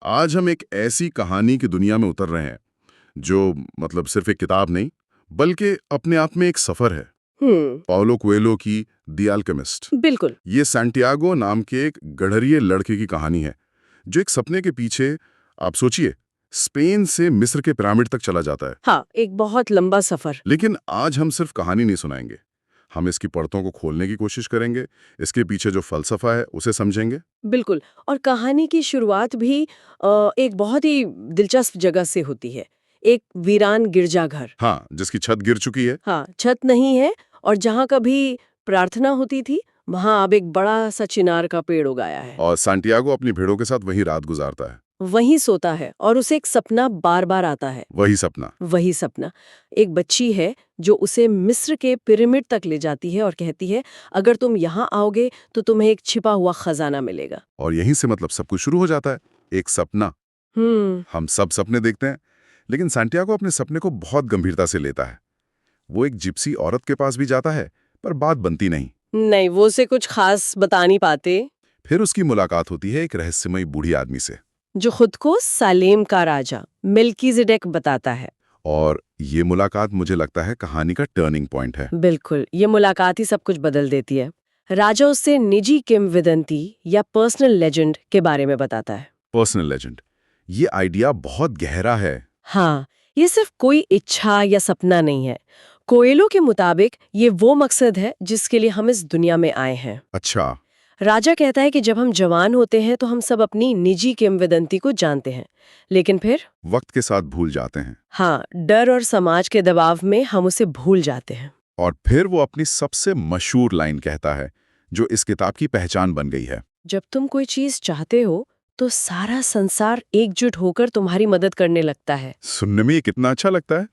आज हम एक ऐसी कहानी की दुनिया में उतर रहे हैं जो सिर्फ एक किताब नहीं बल्कि अपने आप में एक सफर है। हम्म। पाउलो कोएल्हो की द अल्केमिस्ट। बिल्कुल। ये सैंटियागो नाम के एक गडरिये लड़के की कहानी है जो एक सपने के पीछे, आप सोचिए, स्पेन से मिस्र के पिरामिड तक चला जाता है। हाँ, एक बहुत लंबा सफर। लेकिन आज हम सिर्फ कहानी नहीं सुनाएंगे, हम इसकी परतों को खोलने की कोशिश करेंगे, इसके पीछे जो फलसफा है उसे समझेंगे। बिल्कुल। और कहानी की शुरुआत भी एक बहुत ही दिलचस्प जगह से होती है। एक वीरान गिरजाघर। हाँ, जिसकी छत गिर चुकी है। हाँ, छत नहीं है और जहाँ कभी प्रार्थना होती थी वहाँ अब एक बड़ा सा चिनार का पेड़ उगाया है। और सांटियागो अपनी भेड़ों के साथ वहीं रात गुजारता है। वहीं सोता है और उसे एक सपना बार बार आता है। वही सपना। एक बच्ची है जो उसे मिस्र के पिरामिड तक ले जाती है और कहती है, अगर तुम यहाँ आओगे तो तुम्हें एक छिपा हुआ खजाना मिलेगा। और यहीं से सब कुछ शुरू हो जाता है। एक सपना। हम सब सपने देखते हैं, लेकिन सांटियागो अपने सपने को बहुत गंभीरता से लेता है। वो एक जिप्सी औरत के पास भी जाता है, पर बात बनती नहीं। नहीं, वो उसे कुछ खास बता नहीं पाते। फिर उसकी मुलाकात होती है एक रहस्यमयी बूढ़ी आदमी से, जो खुद को सालेम का राजा मेल्कीजेडेक बताता है। और ये मुलाकात मुझे लगता है कहानी का टर्निंग पॉइंट है। बिल्कुल, ये मुलाकात ही सब कुछ बदल देती है। राजा उससे निजी किंवदंती या पर्सनल लेजेंड के बारे में बताता है। पर्सनल लेजेंड, ये आइडिया बहुत गहरा है। हाँ, ये सिर्फ कोई इच्छा या सपना नहीं है। कोएल्हो के मुताबिक ये वो मकसद है जिसके लिए हम इस दुनिया में आए हैं। अच्छा। राजा कहता है कि जब हम जवान होते हैं तो हम सब अपनी निजी किंवदंती को जानते हैं, लेकिन फिर वक्त के साथ भूल जाते हैं। हाँ, डर और समाज के दबाव में हम उसे भूल जाते हैं। और फिर वो अपनी सबसे मशहूर लाइन कहता है, जो इस किताब की पहचान बन गई है। जब तुम कोई चीज चाहते हो तो सारा संसार एकजुट होकर तुम्हारी मदद करने लगता है। सुनने में ये कितना अच्छा लगता है,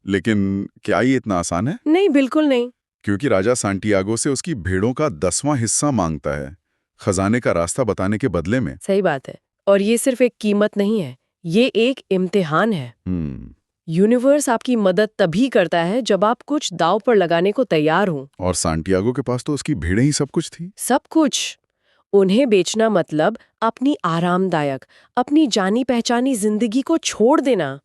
लेकिन क्या ये इतना आसान है? नहीं, बिल्कुल नहीं। क्योंकि राजा सांटियागो से उसकी भेड़ों का 10वां हिस्सा मांगता है, खजाने का रास्ता बताने के बदले में। सही बात है। और ये सिर्फ एक कीमत नहीं है, ये एक इम्तिहान है। यूनिवर्स आपकी मदद तभी करता है जब आप कुछ दांव पर लगाने को तैयार हो। और सांटियागो के पास तो उसकी भेड़ें ही सब कुछ थी। सब कुछ। उन्हें बेचना मतलब अपनी आरामदायक, अपनी जानी पहचानी जिंदगी को छोड़ देना।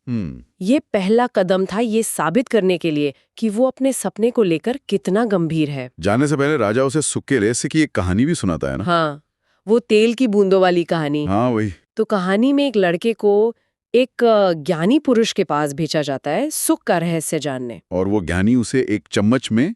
ये पहला कदम था ये साबित करने के लिए कि वो अपने सपने को लेकर कितना गंभीर है। जाने से पहले राजा उसे सुक्के रेसे की एक कहानी भी सुनाता है ना? हाँ, वो तेल की बूंदों वाली कहानी। हाँ, वही। तो कहानी में एक लड़के को एक ज्ञानी पुरुष के पास भेजा जाता है सुख का रहस्य जानने। और वो ज्ञानी उसे एक चम्मच में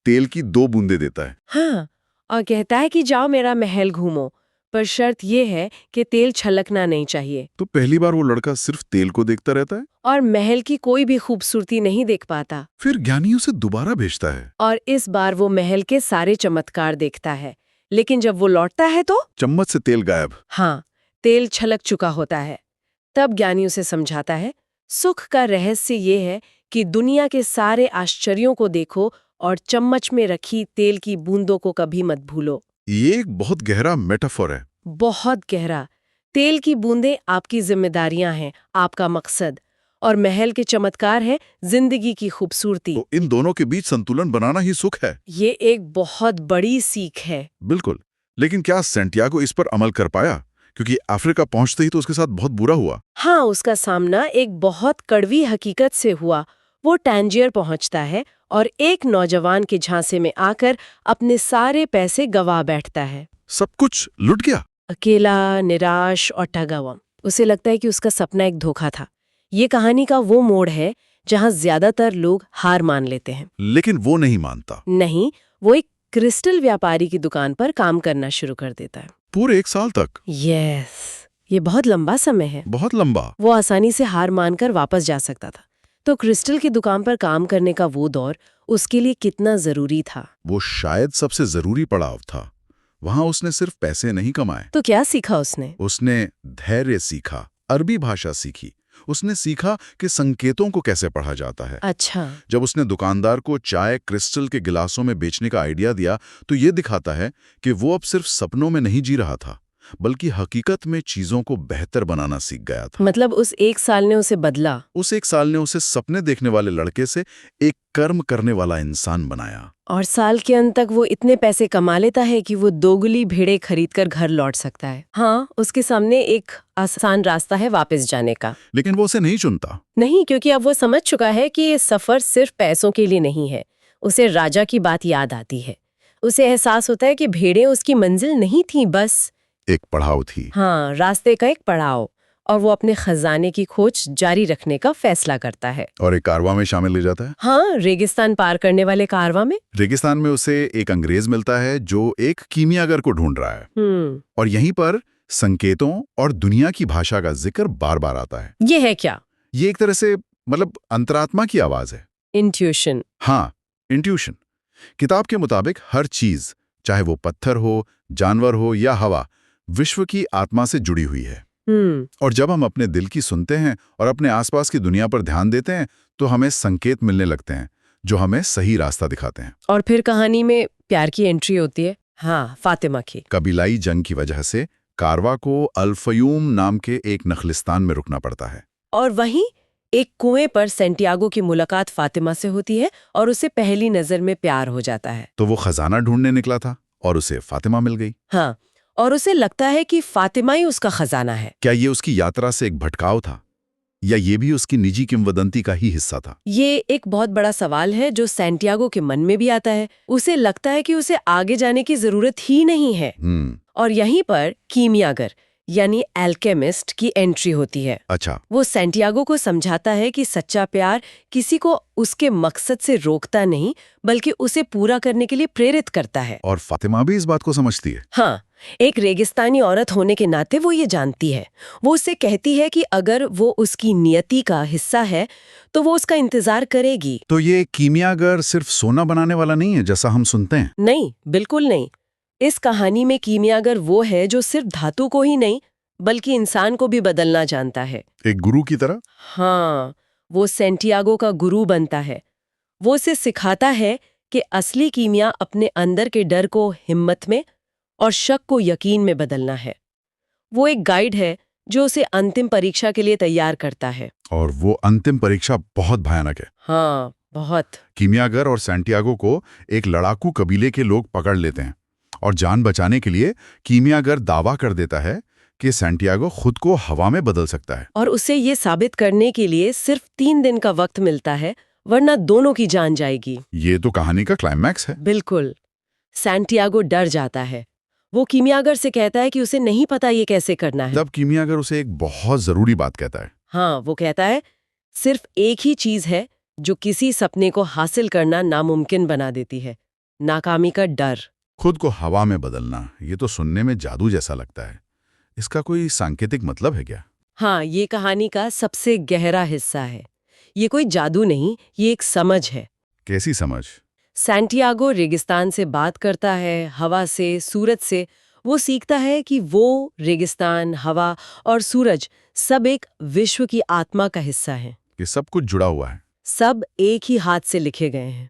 तेल की 2 बूंदें देता है। हाँ, और कहता है कि जाओ मेरा महल घूमो, पर शर्त ये है कि तेल छलकना नहीं चाहिए। तो पहली बार वो लड़का सिर्फ तेल को देखता रहता है और महल की कोई भी खूबसूरती नहीं देख पाता। फिर ज्ञानी उसे दोबारा भेजता है और इस बार वो महल के सारे चमत्कार देखता है, लेकिन जब वो लौटता है तो चम्मच से तेल गायब। हाँ, तेल छलक चुका होता है। तब ज्ञानी उसे समझाता है, सुख का रहस्य ये है कि दुनिया के सारे आश्चर्यों को देखो और चम्मच में रखी तेल की बूंदों को कभी मत भूलो। ये एक बहुत गहरा मेटाफोर है। बहुत गहरा। तेल की बूंदें आपकी जिम्मेदारियां हैं, आपका मकसद, और महल के चमत्कार है जिंदगी की खूबसूरती। तो इन दोनों के बीच संतुलन बनाना ही सुख है। ये एक बहुत बड़ी सीख है। बिल्कुल। लेकिन क्या सैंटियागो इस पर अमल कर पाया? क्योंकि अफ्रीका पहुंचते ही तो उसके साथ बहुत बुरा हुआ। हाँ, उसका सामना एक बहुत कड़वी हकीकत से हुआ। वो टैंजियर पहुंचता है और एक नौजवान के झांसे में आकर अपने सारे पैसे गवा बैठता है। सब कुछ लुट गया। अकेला, निराश और ठगा हुआ। उसे लगता है कि उसका सपना एक धोखा था। ये कहानी का वो मोड़ है जहां ज्यादातर लोग हार मान लेते हैं। लेकिन वो नहीं मानता। नहीं, वो एक क्रिस्टल व्यापारी की दुकान पर काम करना शुरू कर देता है। पूरे 1 साल तक। यस, ये बहुत लंबा समय है। बहुत लंबा। वो आसानी से हार मानकर वापस जा सकता था। तो क्रिस्टल की दुकान पर काम करने का वो दौर उसके लिए कितना जरूरी था। वो शायद सबसे जरूरी पड़ाव था। वहां उसने सिर्फ पैसे नहीं कमाए। तो क्या सीखा उसने? उसने धैर्य सीखा, अरबी भाषा सीखी, उसने सीखा कि संकेतों को कैसे पढ़ा जाता है। अच्छा। जब उसने दुकानदार को चाय क्रिस्टल के गिलासों में बेचने का आइडिया दिया, तो ये दिखाता है कि वो अब सिर्फ सपनों में नहीं जी रहा था, बल्कि हकीकत में चीजों को बेहतर बनाना सीख गया था। मतलब उस एक साल ने उसे बदला। उस एक साल ने उसे सपने देखने वाले लड़के से एक कर्म करने वाला इंसान बनाया। और साल के अंत तक वो इतने पैसे कमा लेता है कि वो दोगुली भेड़ें खरीदकर घर लौट सकता है। हाँ, उसके सामने एक आसान रास्ता है वापस जाने का। लेकिन वो उसे नहीं चुनता। नहीं, क्योंकि अब वो समझ चुका है कि ये सफर सिर्फ पैसों के लिए नहीं है। उसे राजा की बात याद आती है। उसे एहसास होता है कि भेड़ें उसकी मंजिल नहीं थी, बस एक पड़ाव थी। हाँ, रास्ते का एक पड़ाव। और वो अपने खजाने की खोज जारी रखने का फैसला करता है। और एक कारवां में शामिल ले जाता है। हाँ, रेगिस्तान पार करने वाले कारवां में। रेगिस्तान में उसे एक अंग्रेज मिलता है जो एक कीमियागर को ढूंढ रहा है। और यहीं पर संकेतों और दुनिया की भाषा का जिक्र बार बार आता है। ये है क्या? ये एक तरह से मतलब अंतरात्मा की आवाज है। इंट्यूशन। हाँ, इंट्यूशन। किताब के मुताबिक हर चीज, चाहे वो पत्थर हो, जानवर हो या हवा, विश्व की आत्मा से जुड़ी हुई है। और जब हम अपने दिल की सुनते हैं और अपने आसपास की दुनिया पर ध्यान देते हैं तो हमें संकेत मिलने लगते हैं जो हमें सही रास्ता दिखाते हैं। और फिर कहानी में प्यार की एंट्री होती है। हाँ, फातिमा की। कबीलाई जंग की वजह से कारवा को अल-फयूम नाम के एक नखलिस्तान में रुकना पड़ता है। और वहीं एक कुएं पर सैंटियागो की मुलाकात फातिमा से होती है और उसे पहली नजर में प्यार हो जाता है। तो वो खजाना ढूंढने निकला था और उसे फातिमा मिल गई। हाँ, और उसे लगता है कि फातिमा ही उसका खजाना है। क्या ये उसकी यात्रा से एक भटकाव था या ये भी उसकी निजी किंवदंती का ही हिस्सा था? ये एक बहुत बड़ा सवाल है जो सैंटियागो के मन में भी आता है। उसे लगता है कि उसे आगे जाने की जरूरत ही नहीं है। और यहीं पर कीमियागर यानी एल्केमिस्ट की एंट्री होती है। अच्छा। वो सैंटियागो को समझाता है कि सच्चा प्यार किसी को उसके मकसद से रोकता नहीं, बल्कि उसे पूरा करने के लिए प्रेरित करता है। और फातिमा भी इस बात को समझती है। हाँ, एक रेगिस्तानी औरत होने के नाते वो ये जानती है। वो उससे कहती है कि अगर वो उसकी नियति का हिस्सा है तो वो उसका इंतजार करेगी। तो ये कीमियागर सिर्फ सोना बनाने वाला नहीं है जैसा हम सुनते हैं? नहीं, बिल्कुल नहीं। इस कहानी में कीमियागर वो है जो सिर्फ धातु को ही नहीं बल्कि इंसान को भी बदलना जानता है। एक गुरु की तरह? हाँ, वो सैंटियागो का गुरु बनता है। वो उसे सिखाता है कि असली कीमिया अपने अंदर के डर को हिम्मत में और शक को यकीन में बदलना है। वो एक गाइड है जो उसे अंतिम परीक्षा के लिए तैयार करता है। और वो अंतिम परीक्षा बहुत भयानक है। हाँ, बहुत। कीमियागर और सैंटियागो को एक लड़ाकू कबीले के लोग पकड़ लेते हैं और जान बचाने के लिए कीमियागर दावा कर देता है कि सैंटियागो खुद को हवा में बदल सकता है। और उसे ये साबित करने के लिए सिर्फ 3 दिन का वक्त मिलता है, वरना दोनों की जान जाएगी। ये तो कहानी का क्लाइमैक्स है। बिल्कुल। सैंटियागो डर जाता है। वो कीमियागर से कहता है कि उसे नहीं पता ये कैसे करना है। तब कीमियागर उसे एक बहुत जरूरी बात कहता है। हाँ, वो कहता है सिर्फ एक ही चीज है जो किसी सपने को हासिल करना नामुमकिन बना देती है, नाकामी का डर। खुद को हवा में बदलना, ये तो सुनने में जादू जैसा लगता है। इसका कोई सांकेतिक मतलब है क्या? हाँ, ये कहानी का सबसे गहरा हिस्सा है। ये कोई जादू नहीं, ये एक समझ है। कैसी समझ? सैंटियागो रेगिस्तान से बात करता है, हवा से, सूरज से। वो सीखता है कि वो रेगिस्तान, हवा और सूरज सब एक विश्व की आत्मा का हिस्सा है। कि सब कुछ जुड़ा हुआ है। सब एक ही हाथ से लिखे गए हैं।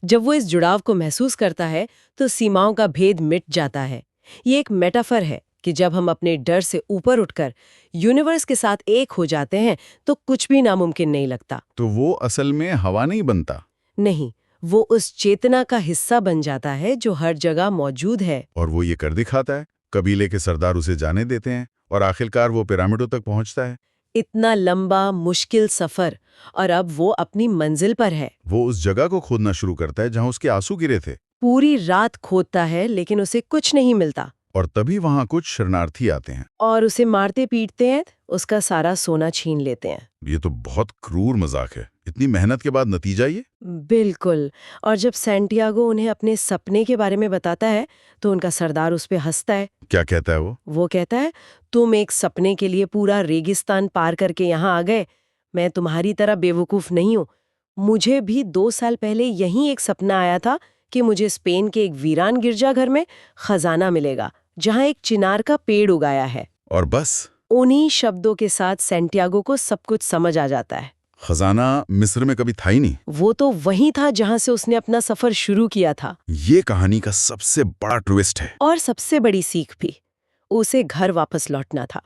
जब वो इस जुड़ाव को महसूस करता है तो सीमाओं का भेद मिट जाता है। ये एक मेटाफर है कि जब हम अपने डर से ऊपर उठकर यूनिवर्स के साथ एक हो जाते हैं तो कुछ भी नामुमकिन नहीं लगता। तो वो असल में हवा नहीं बनता? नहीं, वो उस चेतना का हिस्सा बन जाता है जो हर जगह मौजूद है। और वो ये कर दिखाता है। कबीले के सरदार उसे जाने देते हैं और आखिरकार वो पिरामिडों तक पहुंचता है। इतना लंबा मुश्किल सफर, और अब वो अपनी मंजिल पर है। वो उस जगह को खोदना शुरू करता है जहां उसके आंसू गिरे थे। पूरी रात खोदता है लेकिन उसे कुछ नहीं मिलता। और तभी वहां कुछ शरणार्थी आते हैं और उसे मारते पीटते हैं, उसका सारा सोना छीन लेते हैं। ये तो बहुत क्रूर मजाक है। इतनी मेहनत के बाद नतीजा ये? बिल्कुल। और जब सैंटियागो उन्हें अपने सपने के बारे में बताता है तो उनका सरदार उस पे हंसता है। क्या कहता है वो? वो कहता है, तुम एक सपने के लिए पूरा रेगिस्तान पार करके यहाँ आ गए। मैं तुम्हारी तरह बेवकूफ नहीं हूँ। मुझे भी 2 साल पहले यही एक सपना आया था कि मुझे स्पेन के एक वीरान गिरजाघर में खजाना मिलेगा जहाँ एक चिनार का पेड़ उगाया है। और बस उन्हीं शब्दों के साथ सैंटियागो को सब कुछ समझ आ जाता है। खजाना मिस्र में कभी था ही नहीं। वो तो वही था जहां से उसने अपना सफर शुरू किया था। ये कहानी का सबसे बड़ा ट्विस्ट है। और सबसे बड़ी सीख भी। उसे घर वापस लौटना था।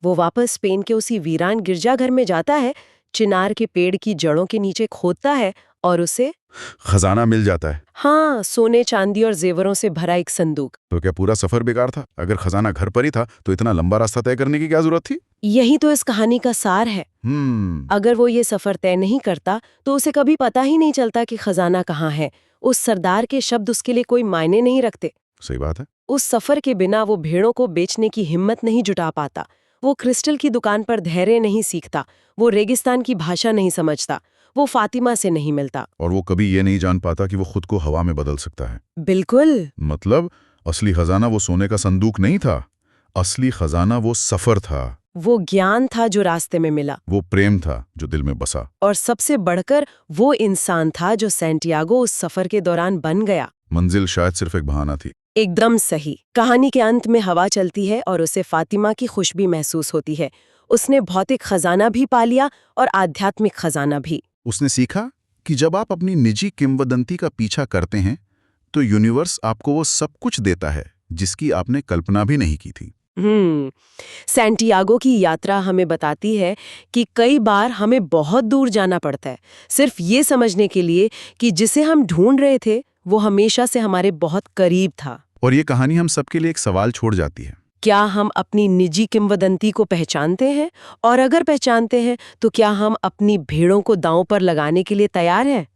वो वापस स्पेन के उसी वीरान गिरजाघर में जाता है, चिनार के पेड़ की जड़ों के नीचे खोदता है और उसे खजाना मिल जाता है। हाँ, सोने चांदी और जेवरों से भरा एक संदूक। तो क्या पूरा सफर बेकार था? अगर खजाना घर पर ही था तो इतना लंबा रास्ता तय करने की क्या जरूरत थी? यही तो इस कहानी का सार है। अगर वो ये सफर तय नहीं करता तो उसे कभी पता ही नहीं चलता कि खजाना कहाँ है। उस सरदार के शब्द उसके लिए कोई मायने नहीं रखते। सही बात है। उस सफर के बिना वो भेड़ों को बेचने की हिम्मत नहीं जुटा पाता, वो क्रिस्टल की दुकान पर धैर्य नहीं सीखता, वो रेगिस्तान की भाषा नहीं समझता, वो फातिमा से नहीं मिलता। और वो कभी ये नहीं जान पाता कि वो खुद को हवा में बदल सकता है। बिल्कुल। मतलब असली खजाना वो सोने का संदूक नहीं था, असली खजाना वो सफर था। वो ज्ञान था जो रास्ते में मिला, वो प्रेम था जो दिल में बसा, और सबसे बढ़कर वो इंसान था जो सैंटियागो उस सफर के दौरान बन गया। मंजिल शायद सिर्फ एक बहाना थी। एकदम सही। कहानी के अंत में हवा चलती है और उसे फातिमा की खुशबू महसूस होती है। उसने भौतिक खजाना भी पा लिया और आध्यात्मिक खजाना भी। उसने सीखा कि जब आप अपनी निजी किंवदंती का पीछा करते हैं तो यूनिवर्स आपको वो सब कुछ देता है जिसकी आपने कल्पना भी नहीं की थी। सैंटियागो की यात्रा हमें बताती है कि कई बार हमें बहुत दूर जाना पड़ता है, सिर्फ ये समझने के लिए कि जिसे हम ढूंढ रहे थे वो हमेशा से हमारे बहुत करीब था। और ये कहानी हम सबके लिए एक सवाल छोड़ जाती है। क्या हम अपनी निजी किंवदंती को पहचानते हैं? और अगर पहचानते हैं तो क्या हम अपनी भेड़ों को दांव पर लगाने के लिए तैयार हैं?